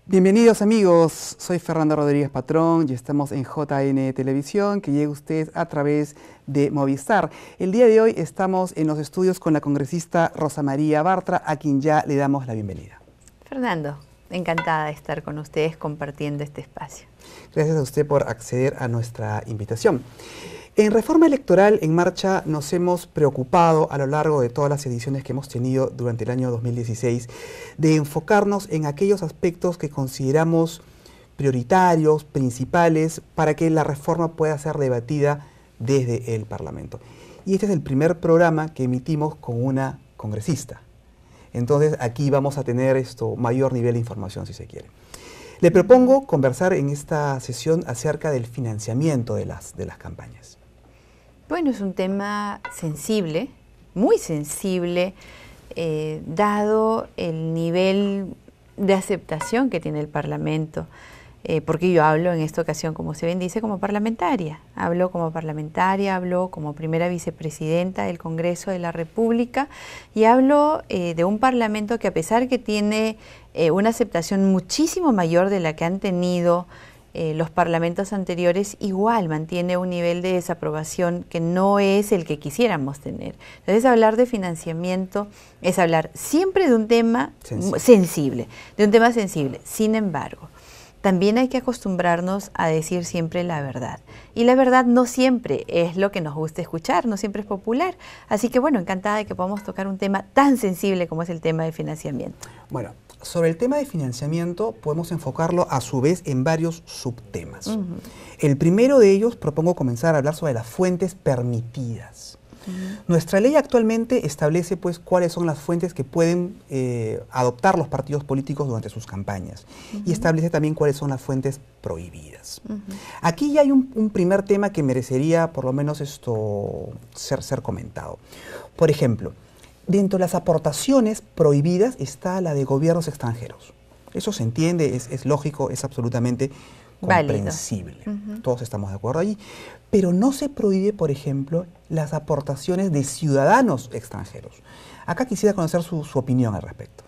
Bienvenidos amigos, soy Fernando Rodríguez Patrón y estamos en JN Televisión, que llega a usted a través de Movistar. El día de hoy estamos en los estudios con la congresista Rosa María Bartra, a quien ya le damos la bienvenida. Fernando, encantada de estar con ustedes compartiendo este espacio. Gracias a usted por acceder a nuestra invitación. En Reforma Electoral en Marcha nos hemos preocupado a lo largo de todas las ediciones que hemos tenido durante el año 2016 de enfocarnos en aquellos aspectos que consideramos prioritarios, principales, para que la reforma pueda ser debatida desde el Parlamento. Y este es el primer programa que emitimos con una congresista. Entonces aquí vamos a tener mayor nivel de información si se quiere. Le propongo conversar en esta sesión acerca del financiamiento de las campañas. Bueno, es un tema sensible, muy sensible, dado el nivel de aceptación que tiene el Parlamento, porque yo hablo en esta ocasión, como se bien dice, como parlamentaria. Hablo como parlamentaria, hablo como primera vicepresidenta del Congreso de la República y hablo de un Parlamento que, a pesar que tiene una aceptación muchísimo mayor de la que han tenido los parlamentos anteriores, igual mantiene un nivel de desaprobación que no es el que quisiéramos tener. Entonces, hablar de financiamiento es hablar siempre de un tema sensible, de un tema sensible. Sin embargo, también hay que acostumbrarnos a decir siempre la verdad. Y la verdad no siempre es lo que nos gusta escuchar, no siempre es popular. Así que, bueno, encantada de que podamos tocar un tema tan sensible como es el tema de financiamiento. Bueno, sobre el tema de financiamiento podemos enfocarlo a su vez en varios subtemas. El primero de ellos propongo comenzar a hablar sobre las fuentes permitidas. Nuestra ley actualmente establece pues cuáles son las fuentes que pueden adoptar los partidos políticos durante sus campañas y establece también cuáles son las fuentes prohibidas. Aquí ya hay un primer tema que merecería por lo menos ser comentado. Por ejemplo, dentro de las aportaciones prohibidas está la de gobiernos extranjeros. Eso se entiende, es lógico, es absolutamente comprensible. Todos estamos de acuerdo allí. Pero no se prohíbe, por ejemplo, las aportaciones de ciudadanos extranjeros. Acá quisiera conocer su opinión al respecto.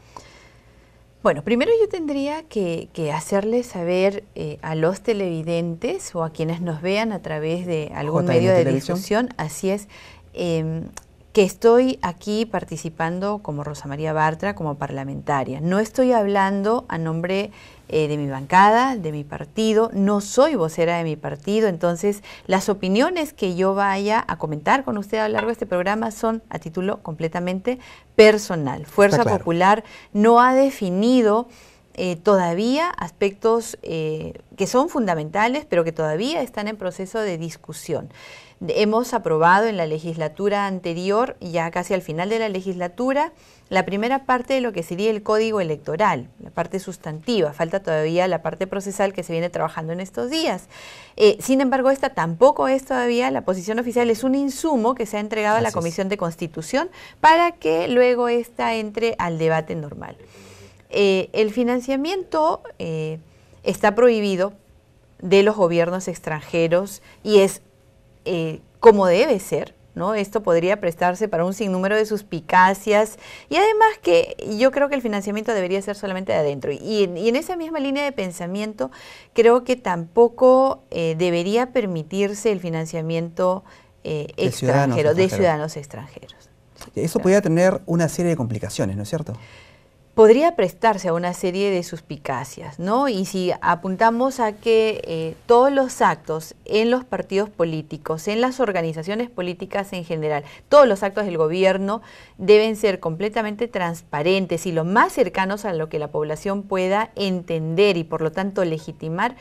Bueno, primero yo tendría que hacerles saber a los televidentes o a quienes nos vean a través de algún medio de difusión, así es, que estoy aquí participando como Rosa María Bartra, como parlamentaria. No estoy hablando a nombre de mi bancada, de mi partido, no soy vocera de mi partido, entonces las opiniones que yo vaya a comentar con usted a lo largo de este programa son a título completamente personal. Fuerza Popular no ha definido todavía aspectos que son fundamentales, pero que todavía están en proceso de discusión. Hemos aprobado en la legislatura anterior, ya casi al final de la legislatura, la primera parte de lo que sería el Código Electoral, la parte sustantiva. Falta todavía la parte procesal que se viene trabajando en estos días. Sin embargo, esta tampoco es todavía la posición oficial, es un insumo que se ha entregado a la Comisión de Constitución para que luego esta entre al debate normal. El financiamiento está prohibido de los gobiernos extranjeros y es como debe ser, ¿no? Esto podría prestarse para un sinnúmero de suspicacias y además que yo creo que el financiamiento debería ser solamente de adentro. Y en esa misma línea de pensamiento creo que tampoco debería permitirse el financiamiento extranjero, de ciudadanos extranjeros. Eso podría tener una serie de complicaciones, ¿no es cierto? Podría prestarse a una serie de suspicacias, ¿no? Y si apuntamos a que todos los actos en los partidos políticos, en las organizaciones políticas en general, todos los actos del gobierno deben ser completamente transparentes y lo más cercanos a lo que la población pueda entender y por lo tanto legitimar,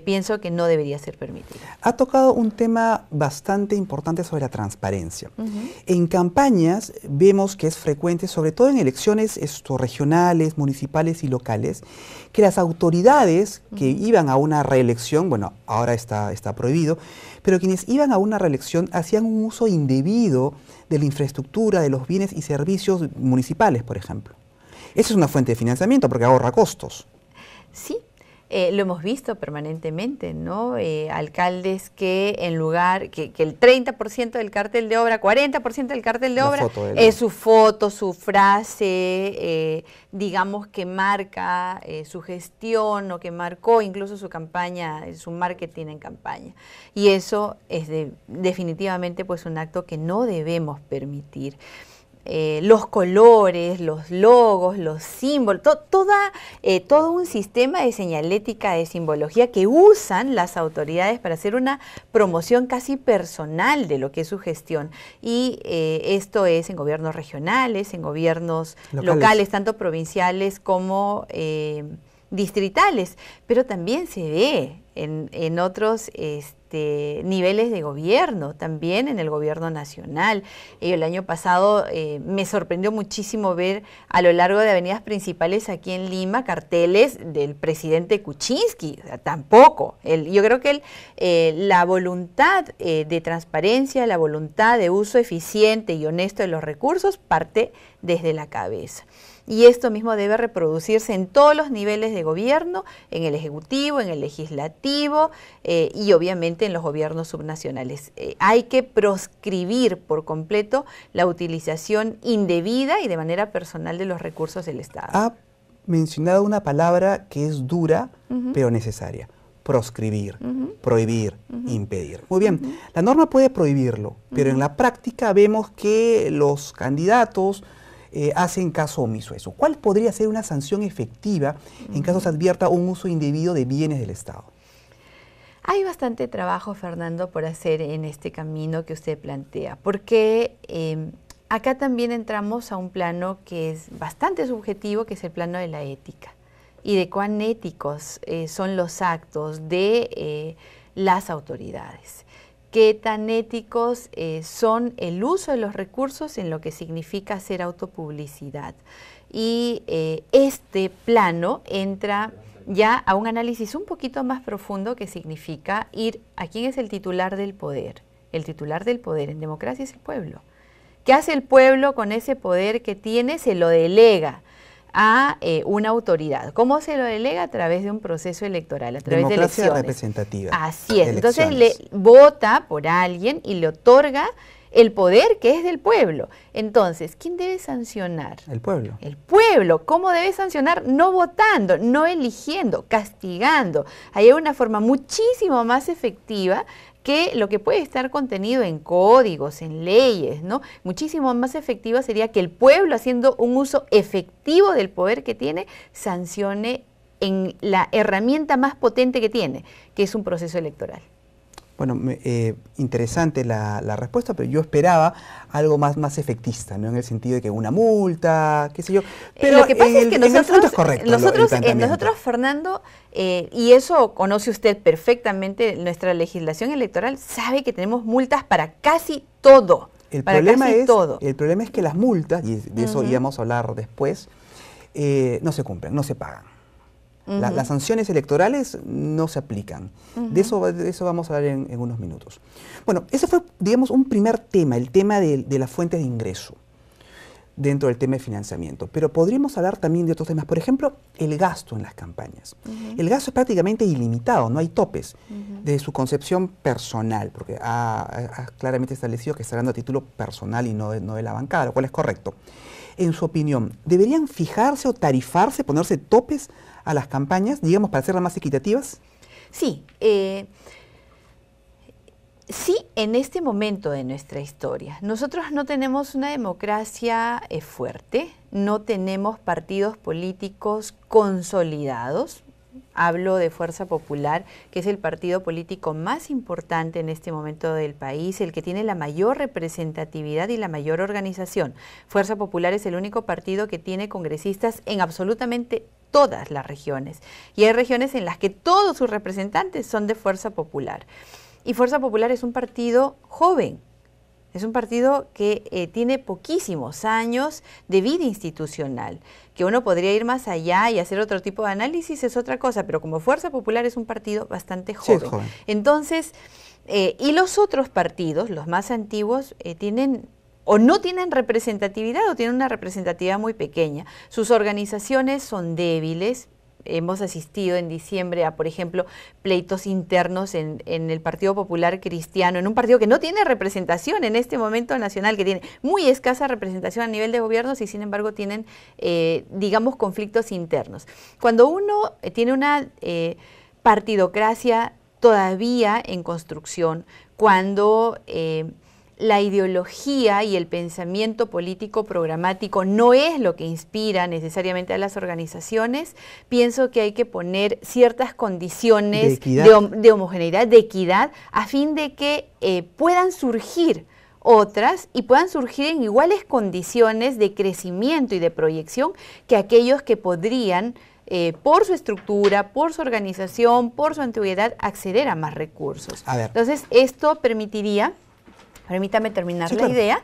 pienso que no debería ser permitido. Ha tocado un tema bastante importante sobre la transparencia. En campañas vemos que es frecuente, sobre todo en elecciones regionales, municipales y locales, que las autoridades que iban a una reelección, bueno, ahora está prohibido, pero quienes iban a una reelección hacían un uso indebido de la infraestructura, de los bienes y servicios municipales, por ejemplo. Esa es una fuente de financiamiento porque ahorra costos. Sí. Lo hemos visto permanentemente, ¿no? Alcaldes que en lugar, que el 30% del cartel de obra, 40% del cartel de obra es su foto, su frase, digamos que marca su gestión o que marcó incluso su campaña, su marketing en campaña. Y eso es definitivamente pues un acto que no debemos permitir. Los colores, los logos, los símbolos, todo un sistema de señalética, de simbología que usan las autoridades para hacer una promoción casi personal de lo que es su gestión. Y esto es en gobiernos regionales, en gobiernos locales tanto provinciales como distritales, pero también se ve en otros niveles de gobierno, también en el gobierno nacional. El año pasado me sorprendió muchísimo ver a lo largo de avenidas principales aquí en Lima carteles del presidente Kuczynski. O sea, tampoco. Yo creo que la voluntad de transparencia, la voluntad de uso eficiente y honesto de los recursos parte desde la cabeza. Y esto mismo debe reproducirse en todos los niveles de gobierno, en el Ejecutivo, en el Legislativo y obviamente en los gobiernos subnacionales. Hay que proscribir por completo la utilización indebida y de manera personal de los recursos del Estado. Ha mencionado una palabra que es dura, pero necesaria. Proscribir, prohibir, impedir. Muy bien, la norma puede prohibirlo, pero en la práctica vemos que los candidatos hacen caso omiso a eso. ¿Cuál podría ser una sanción efectiva en caso se advierta un uso indebido de bienes del Estado? Hay bastante trabajo, Fernando, por hacer en este camino que usted plantea, porque acá también entramos a un plano que es bastante subjetivo, que es el plano de la ética, y de cuán éticos son los actos de las autoridades. Qué tan éticos son el uso de los recursos en lo que significa hacer autopublicidad. Y este plano entra ya a un análisis un poquito más profundo que significa ir a quién es el titular del poder. El titular del poder en democracia es el pueblo. ¿Qué hace el pueblo con ese poder que tiene? Se lo delega a una autoridad. ¿Cómo se lo delega? A través de un proceso electoral, a través de elecciones. Democracia representativa. Así es. Entonces le vota por alguien y le otorga el poder que es del pueblo. Entonces, ¿quién debe sancionar? El pueblo. El pueblo. ¿Cómo debe sancionar? No votando, no eligiendo, castigando. Hay una forma muchísimo más efectiva que lo que puede estar contenido en códigos, en leyes, ¿no? Muchísimo más efectiva sería que el pueblo, haciendo un uso efectivo del poder que tiene, sancione en la herramienta más potente que tiene, que es un proceso electoral. Bueno, interesante la respuesta, pero yo esperaba algo más efectista, ¿no? En el sentido de que una multa, qué sé yo. Pero lo que pasa es que nosotros, Fernando, y eso conoce usted perfectamente, nuestra legislación electoral sabe que tenemos multas para casi todo. El problema es que las multas, y de eso íbamos a hablar después, no se cumplen, no se pagan. Las sanciones electorales no se aplican. De eso vamos a hablar en unos minutos. Bueno, ese fue, digamos, un primer tema, el tema de las fuentes de ingreso dentro del tema de financiamiento. Pero podríamos hablar también de otros temas. Por ejemplo, el gasto en las campañas. El gasto es prácticamente ilimitado, no hay topes. Desde su concepción personal, porque ha claramente establecido que está dando a título personal y no de la bancada, lo cual es correcto. En su opinión, ¿deberían fijarse o tarifarse, ponerse topes a las campañas, digamos, para hacerlas más equitativas? Sí, sí, en este momento de nuestra historia. Nosotros no tenemos una democracia fuerte, no tenemos partidos políticos consolidados. Hablo de Fuerza Popular, que es el partido político más importante en este momento del país, el que tiene la mayor representatividad y la mayor organización. Fuerza Popular es el único partido que tiene congresistas en absolutamente todas las regiones. Y hay regiones en las que todos sus representantes son de Fuerza Popular. Y Fuerza Popular es un partido joven. Es un partido que tiene poquísimos años de vida institucional, que uno podría ir más allá y hacer otro tipo de análisis, es otra cosa, pero como Fuerza Popular es un partido bastante joven. Sí, joven. Entonces, y los otros partidos, los más antiguos, tienen o no tienen representatividad o tienen una representatividad muy pequeña. Sus organizaciones son débiles, hemos asistido en diciembre a, por ejemplo, pleitos internos en el Partido Popular Cristiano, en un partido que no tiene representación en este momento nacional, que tiene muy escasa representación a nivel de gobiernos y sin embargo tienen, digamos, conflictos internos. Cuando uno tiene una partidocracia todavía en construcción, cuando la ideología y el pensamiento político programático no es lo que inspira necesariamente a las organizaciones, pienso que hay que poner ciertas condiciones de homogeneidad, de equidad, a fin de que puedan surgir otras y puedan surgir en iguales condiciones de crecimiento y de proyección que aquellos que podrían, por su estructura, por su organización, por su antigüedad, acceder a más recursos. Entonces, esto permitiría, permítame terminar la idea,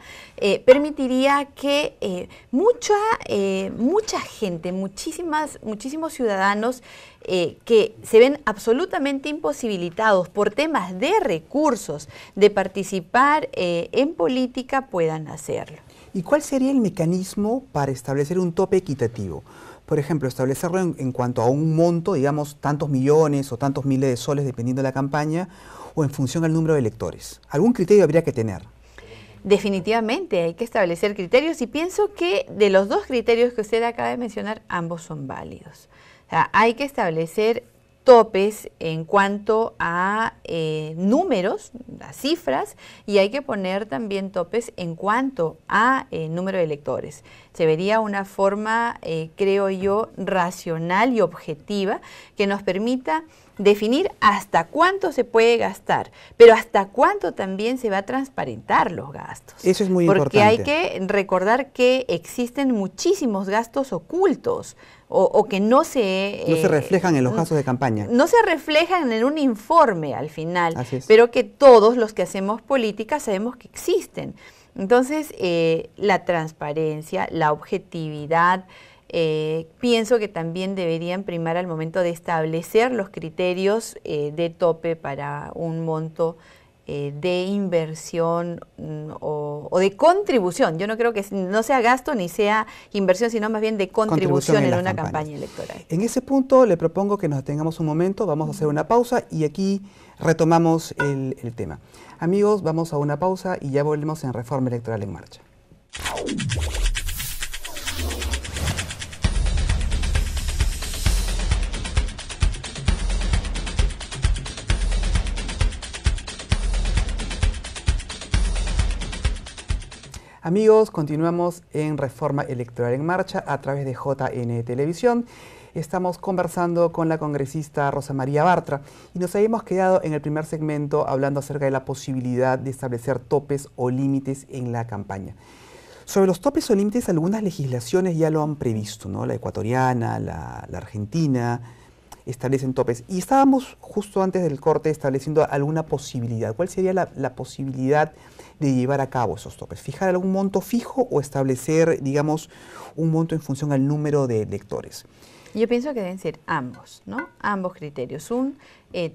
permitiría que mucha gente, muchísimos ciudadanos que se ven absolutamente imposibilitados por temas de recursos de participar en política puedan hacerlo. ¿Y cuál sería el mecanismo para establecer un tope equitativo? Por ejemplo, establecerlo en cuanto a un monto, digamos, tantos millones o tantos miles de soles, dependiendo de la campaña, o en función al número de electores. ¿Algún criterio habría que tener? Definitivamente hay que establecer criterios y pienso que de los dos criterios que usted acaba de mencionar, ambos son válidos. O sea, hay que establecer topes en cuanto a números, a cifras, y hay que poner también topes en cuanto a número de electores. Se vería una forma, creo yo, racional y objetiva que nos permita definir hasta cuánto se puede gastar, pero hasta cuánto también se va a transparentar los gastos. Eso es muy importante. Porque hay que recordar que existen muchísimos gastos ocultos o que no se reflejan en los gastos de campaña. No se reflejan en un informe al final, pero que todos los que hacemos política sabemos que existen. Entonces, la transparencia, la objetividad, pienso que también deberían primar al momento de establecer los criterios de tope para un monto de inversión o de contribución. Yo no creo que no sea gasto ni sea inversión, sino más bien de contribución en una campaña electoral. En ese punto le propongo que nos detengamos un momento, vamos a hacer una pausa y aquí retomamos el tema. Amigos, vamos a una pausa y ya volvemos en Reforma Electoral en Marcha. Amigos, continuamos en Reforma Electoral en Marcha a través de JN Televisión. Estamos conversando con la congresista Rosa María Bartra y nos habíamos quedado en el primer segmento hablando acerca de la posibilidad de establecer topes o límites en la campaña. Sobre los topes o límites, algunas legislaciones ya lo han previsto, ¿no? La ecuatoriana, la argentina establecen topes. Y estábamos justo antes del corte estableciendo alguna posibilidad. ¿Cuál sería la posibilidad de llevar a cabo esos topes? ¿Fijar algún monto fijo o establecer, digamos, un monto en función al número de electores? Yo pienso que deben ser ambos, ¿no? Ambos criterios. Un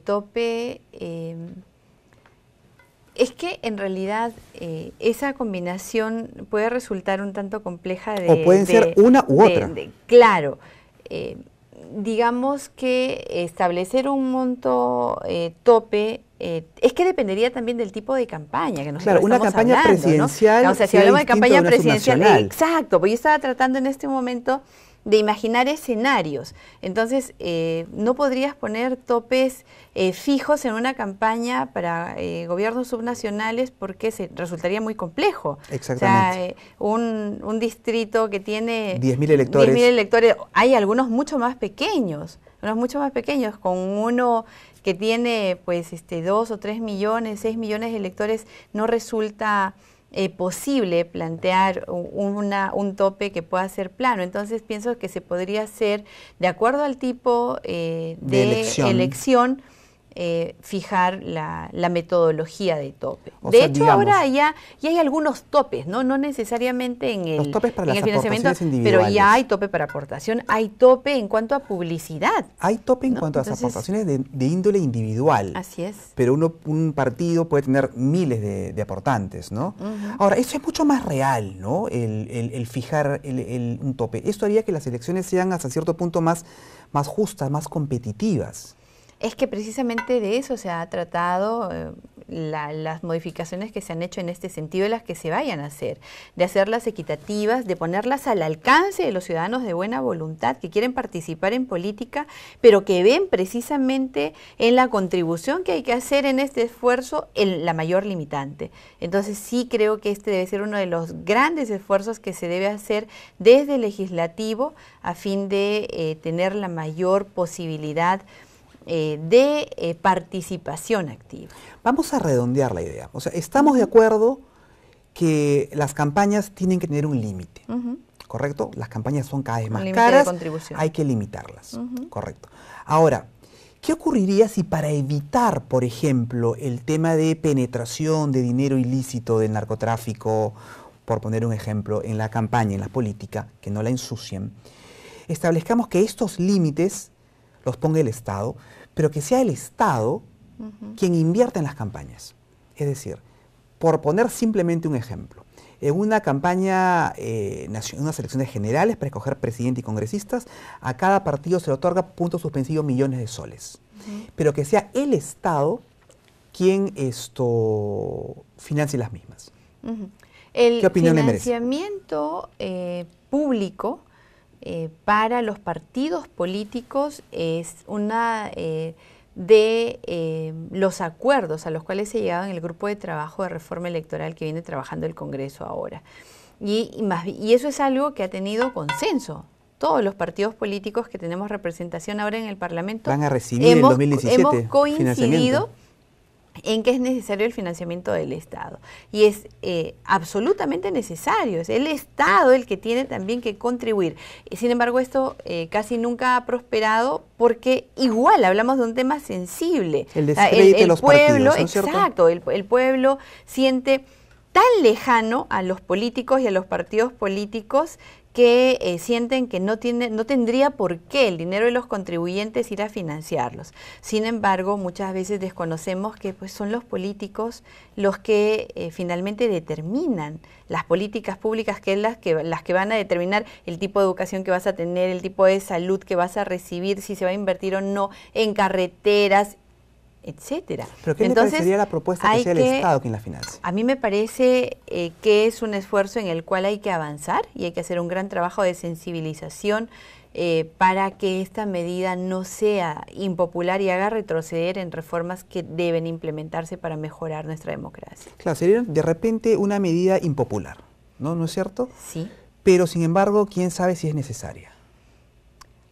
tope... es que en realidad esa combinación puede resultar un tanto compleja de... O pueden ser una u otra. Claro. Digamos que establecer un monto tope... es que dependería también del tipo de campaña que nosotros una campaña hablando, presidencial, ¿no? O sea, si hablamos de campaña presidencial, exacto, porque yo estaba tratando en este momento de imaginar escenarios. Entonces, no podrías poner topes fijos en una campaña para gobiernos subnacionales porque resultaría muy complejo. Exactamente. O sea, un distrito que tiene 10.000 electores. 10.000 electores, hay algunos mucho más pequeños, con uno que tiene pues 2 o 3 millones, 6 millones de electores, no resulta posible plantear un tope que pueda ser plano. Entonces pienso que se podría hacer de acuerdo al tipo de elección fijar la metodología de tope. De hecho, ahora ya hay algunos topes, no necesariamente en el, topes para en el las financiamiento, individuales. pero ya hay tope para aportación, hay tope en cuanto a publicidad. Hay tope en cuanto a las aportaciones de índole individual. Así es. Pero un partido puede tener miles de aportantes, ¿no? Ahora, eso es mucho más real, ¿no? El fijar un tope. Esto haría que las elecciones sean hasta cierto punto más justas, más competitivas. Es que precisamente de eso se ha tratado las modificaciones que se han hecho en este sentido y las que se vayan a hacer, de hacerlas equitativas, de ponerlas al alcance de los ciudadanos de buena voluntad que quieren participar en política, pero que ven precisamente en la contribución que hay que hacer en este esfuerzo la mayor limitante. Entonces sí creo que este debe ser uno de los grandes esfuerzos que se debe hacer desde el legislativo a fin de tener la mayor posibilidad de participación activa. Vamos a redondear la idea. O sea, estamos de acuerdo que las campañas tienen que tener un límite, ¿correcto? Las campañas son cada vez más caras, hay que limitarlas, correcto. Ahora, ¿qué ocurriría si para evitar, por ejemplo, el tema de penetración de dinero ilícito del narcotráfico, por poner un ejemplo, en la campaña, en la política, que no la ensucien, establezcamos que estos límites los ponga el Estado, pero que sea el Estado quien invierta en las campañas? Es decir, por poner simplemente un ejemplo, en una campaña, en unas elecciones generales para escoger presidente y congresistas, a cada partido se le otorga puntos suspensivos millones de soles, pero que sea el Estado quien financie las mismas. ¿Qué opinión le merece? El financiamiento público para los partidos políticos es una de los acuerdos a los cuales se llegado en el grupo de trabajo de reforma electoral que viene trabajando el Congreso ahora. Y eso es algo que ha tenido consenso. Todos los partidos políticos que tenemos representación ahora en el Parlamento van a recibir en 2017 hemos coincidido en que es necesario el financiamiento del Estado. Y es absolutamente necesario. Es el Estado el que tiene también que contribuir. Sin embargo, esto casi nunca ha prosperado porque igual hablamos de un tema sensible. El descrédito de los partidos, ¿no es cierto? Exacto. El pueblo siente tan lejano a los políticos y a los partidos políticos que sienten que no tendría por qué el dinero de los contribuyentes ir a financiarlos. Sin embargo, muchas veces desconocemos que pues, son los políticos los que finalmente determinan las políticas públicas, que es las que van a determinar el tipo de educación que vas a tener, el tipo de salud que vas a recibir, si se va a invertir o no en carreteras, etcétera. ¿Pero qué le parecería la propuesta que sea el Estado quien la financie? A mí me parece que es un esfuerzo en el cual hay que avanzar y hay que hacer un gran trabajo de sensibilización para que esta medida no sea impopular y haga retroceder en reformas que deben implementarse para mejorar nuestra democracia. Claro, sería de repente una medida impopular, ¿no? ¿No es cierto? Sí. Pero sin embargo, ¿quién sabe si es necesaria?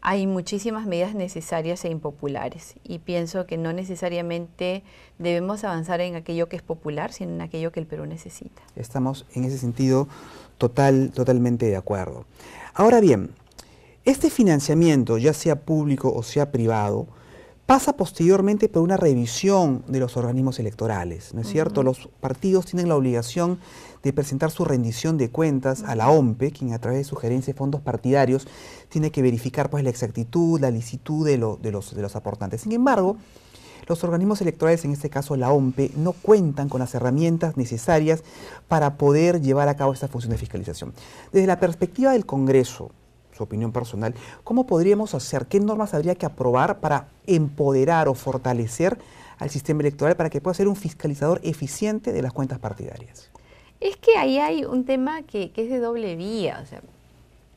Hay muchísimas medidas necesarias e impopulares y pienso que no necesariamente debemos avanzar en aquello que es popular, sino en aquello que el Perú necesita. Estamos en ese sentido totalmente de acuerdo. Ahora bien, este financiamiento, ya sea público o sea privado, pasa posteriormente por una revisión de los organismos electorales, ¿no es cierto? Los partidos tienen la obligación de presentar su rendición de cuentas a la OMPE, quien a través de sugerencias de fondos partidarios tiene que verificar pues, la exactitud, la licitud de los aportantes. Sin embargo, los organismos electorales, en este caso la OMPE, no cuentan con las herramientas necesarias para poder llevar a cabo esta función de fiscalización. Desde la perspectiva del Congreso, su opinión personal, ¿cómo podríamos hacer? ¿Qué normas habría que aprobar para empoderar o fortalecer al sistema electoral para que pueda ser un fiscalizador eficiente de las cuentas partidarias? Es que ahí hay un tema que es de doble vía, o sea,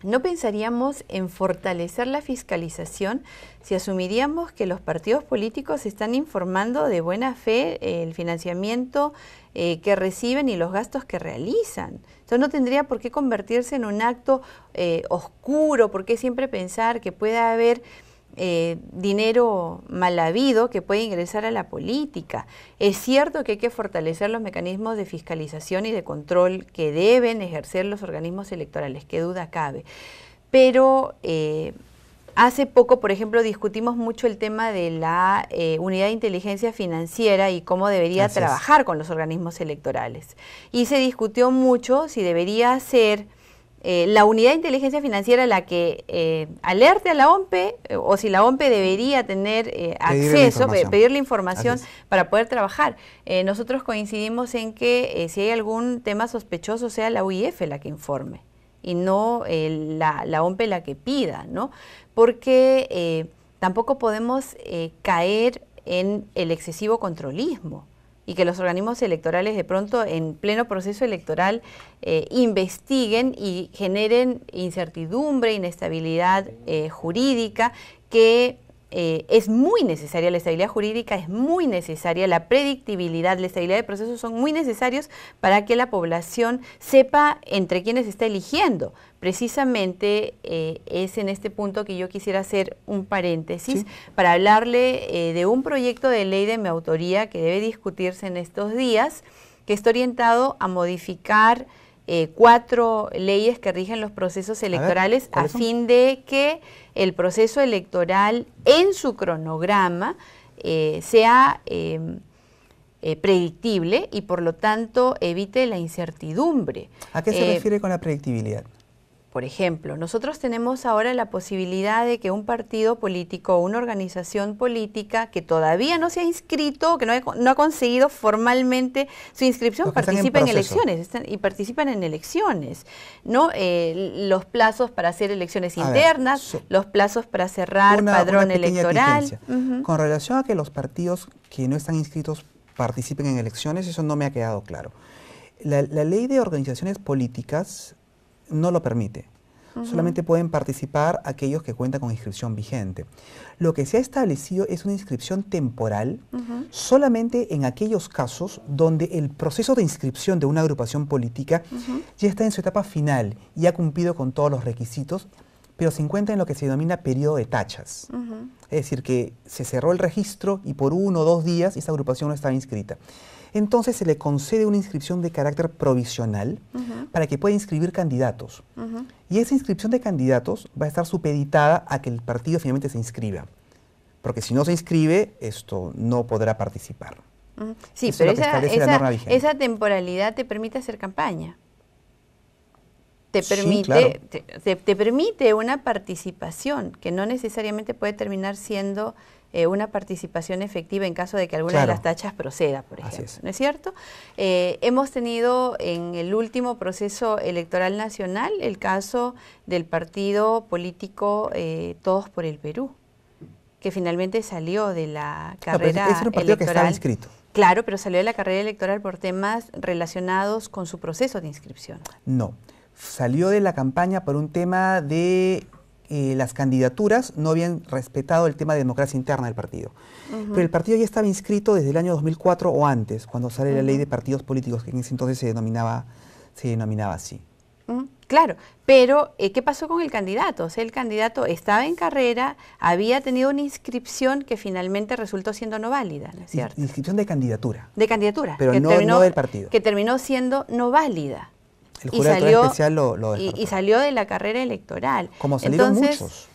no pensaríamos en fortalecer la fiscalización si asumiríamos que los partidos políticos están informando de buena fe el financiamiento que reciben y los gastos que realizan. Entonces no tendría por qué convertirse en un acto oscuro, por qué siempre pensar que puede haber dinero mal habido que puede ingresar a la política. Es cierto que hay que fortalecer los mecanismos de fiscalización y de control que deben ejercer los organismos electorales, qué duda cabe, pero Hace poco, por ejemplo, discutimos mucho el tema de la unidad de inteligencia financiera y cómo debería trabajar con los organismos electorales. Y se discutió mucho si debería ser la unidad de inteligencia financiera la que alerte a la OMPE o si la OMPE debería tener acceso, pedirle información para poder trabajar. Nosotros coincidimos en que si hay algún tema sospechoso sea la UIF la que informe y no la OMPE la que pida, ¿no? Porque tampoco podemos caer en el excesivo controlismo y que los organismos electorales de pronto en pleno proceso electoral investiguen y generen incertidumbre, inestabilidad jurídica que es muy necesaria, la estabilidad jurídica es muy necesaria, la predictibilidad, la estabilidad de procesos son muy necesarios para que la población sepa entre quiénes está eligiendo. Precisamente es en este punto que yo quisiera hacer un paréntesis para hablarle de un proyecto de ley de mi autoría que debe discutirse en estos días, que está orientado a modificar 4 leyes que rigen los procesos electorales a fin de que el proceso electoral en su cronograma sea predictible y por lo tanto evite la incertidumbre. ¿A qué se refiere con la predictibilidad? Por ejemplo, nosotros tenemos ahora la posibilidad de que un partido político o una organización política que todavía no se ha inscrito, que no ha conseguido formalmente su inscripción, participe en elecciones y participan en elecciones, ¿no? Los plazos para hacer elecciones internas, los plazos para cerrar padrón electoral. Con relación a que los partidos que no están inscritos participen en elecciones, eso no me ha quedado claro. La ley de organizaciones políticas no lo permite. Solamente pueden participar aquellos que cuentan con inscripción vigente. Lo que se ha establecido es una inscripción temporal solamente en aquellos casos donde el proceso de inscripción de una agrupación política ya está en su etapa final y ha cumplido con todos los requisitos, pero se encuentra en lo que se denomina periodo de tachas. Es decir, que se cerró el registro y por 1 o 2 días esa agrupación no estaba inscrita. Entonces se le concede una inscripción de carácter provisional para que pueda inscribir candidatos. Y esa inscripción de candidatos va a estar supeditada a que el partido finalmente se inscriba. Porque si no se inscribe, esto no podrá participar. Sí, pero esa temporalidad te permite hacer campaña. Te permite, te permite una participación que no necesariamente puede terminar siendo una participación efectiva en caso de que alguna de las tachas proceda, por ejemplo. ¿No es cierto? Hemos tenido en el último proceso electoral nacional el caso del partido político Todos por el Perú, que finalmente salió de la carrera es un partido que estaba inscrito. Claro, pero salió de la carrera electoral por temas relacionados con su proceso de inscripción. No, salió de la campaña por un tema de las candidaturas no habían respetado el tema de democracia interna del partido. Pero el partido ya estaba inscrito desde el año 2004 o antes, cuando sale la ley de partidos políticos, que en ese entonces se denominaba así. Claro, pero ¿qué pasó con el candidato? O sea, el candidato estaba en carrera, había tenido una inscripción que finalmente resultó siendo no válida, ¿no es cierto? Inscripción de candidatura. De candidatura. Pero no del partido. Que terminó siendo no válida. El jurado especial lo descartó. Y salió de la carrera electoral. Como salieron muchos.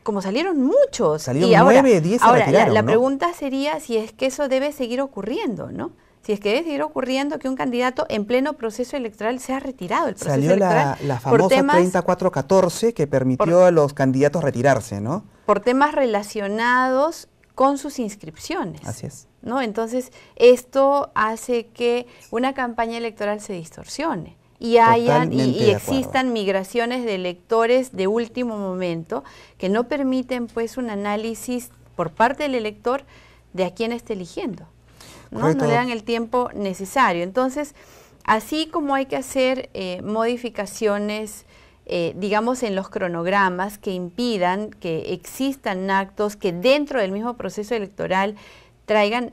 Como salieron muchos. Salieron 9, 10 se retiraron, la pregunta sería si es que eso debe seguir ocurriendo, ¿no? Si es que debe seguir ocurriendo que un candidato en pleno proceso electoral sea retirado del proceso electoral. Salió la famosa 3414 que permitió a los candidatos retirarse, ¿no? Por temas relacionados con sus inscripciones. Así es. ¿No? Entonces, esto hace que una campaña electoral se distorsione. Y existan migraciones de electores de último momento que no permiten pues un análisis por parte del elector de a quién está eligiendo. No le dan el tiempo necesario. Entonces, así como hay que hacer modificaciones, digamos, en los cronogramas que impidan que existan actos que dentro del mismo proceso electoral traigan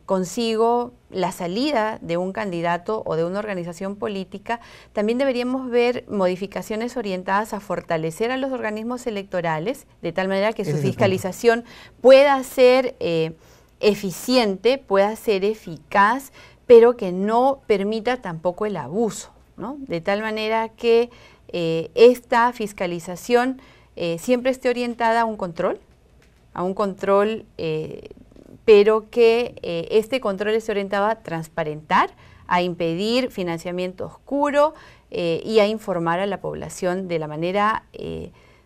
consigo la salida de un candidato o de una organización política, también deberíamos ver modificaciones orientadas a fortalecer a los organismos electorales, de tal manera que su fiscalización pueda ser eficiente, pueda ser eficaz, pero que no permita tampoco el abuso, ¿no? De tal manera que esta fiscalización siempre esté orientada a un control, pero que este control esté orientado a transparentar, a impedir financiamiento oscuro y a informar a la población de la manera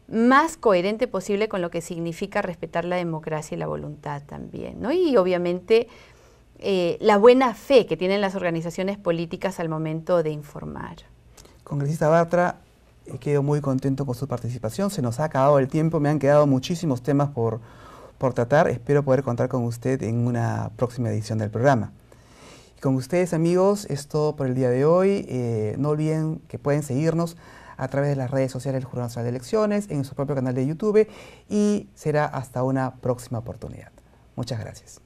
más coherente posible con lo que significa respetar la democracia y la voluntad también, ¿no? Y obviamente la buena fe que tienen las organizaciones políticas al momento de informar. Congresista Bartra, quedo muy contento con su participación. Se nos ha acabado el tiempo, me han quedado muchísimos temas por tratar. Espero poder contar con usted en una próxima edición del programa. Y con ustedes, amigos, es todo por el día de hoy. No olviden que pueden seguirnos a través de las redes sociales del Jurado Nacional de Elecciones, en su propio canal de YouTube, y será hasta una próxima oportunidad. Muchas gracias.